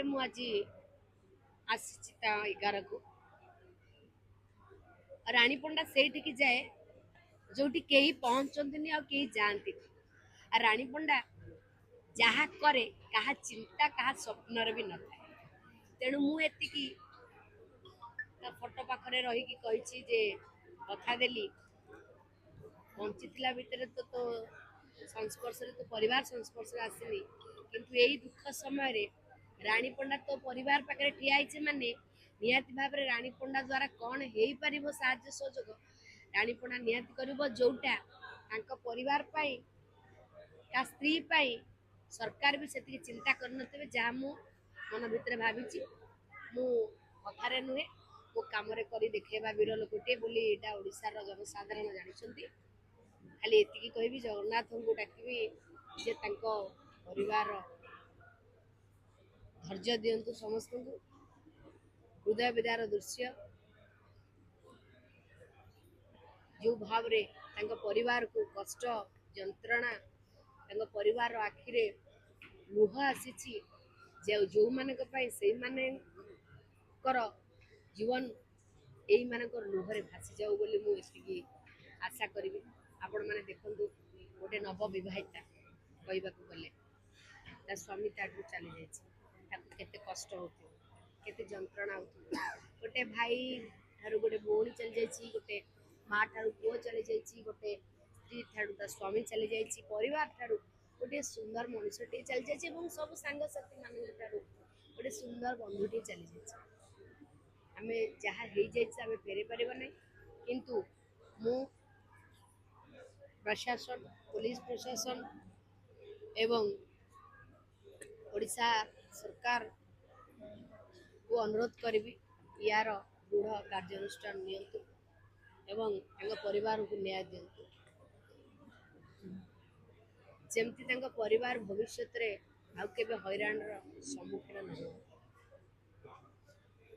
मु आज आसी 11 को रानीपंडा से जाए जो कहीं पहुँचती आ कहीं जाती रानीपंडा जहाँ करे क्या चिंता क्या स्वप्न भी न था तेणु मुझे फोटो पाखे रही कथा देली बंची भितर तो संस्पर्श तो परिवार संस्पर्श आसनी किंतु यही दुख समय रानीपंडा तो परिवार पाखे ठिया माने निहाती भाव में रानीपंडा द्वारा कौन हो पार साहाय्य सहयोग रानीपंडा निहाती कर जोटा परिवार पाई का स्त्री पाई सरकार भी से चिंता कर जहाँ मु मन भितर भावी मु कथार नुहे मो कम देखा वीर लोकटे बोली ओडार जनसाधारण जानते खाली एति कहबी जगन्नाथ को डाकबी जे परिवार धैर्य दिंतु समस्त को हृदय विदार दृश्य जो भाव रे परिवार को कष्ट जंत्रणा परिवार आखिरे लुह आसी जो मानक से मानकर जीवन यही मानक लुहरे भासी जाऊ बोली मुझे आशा करी आपण मैंने देखु गोटे नवविवाहिता कहवाक गले स्वामी ताठू चली जाते कष्ट हो जंत्रणा हो गोटे भाई ठारू गोटे भौणी चली जाइए गोटे माँ ठारू पुओ चली जाइए गोटे स्त्री ठारू स्वामी चली जाइए परिवार ठारू गोटे सुंदर मनुष्यटे चली जाइए सब सांगसाथी मान गोटे सुंदर बंधुटे चली जाइए आम जहाँ हो जाए फेरी पार ना किंतु मु प्रशासन पुलिस प्रशासन एवं ओडिशा सरकार को अनुरोध करी यार दृढ़ कार्यानुष्ठान नियंतु एवं परिवार को न्याय दिंतु जमती परिवार भविष्य में आउ के हैरान सम्मुखीन न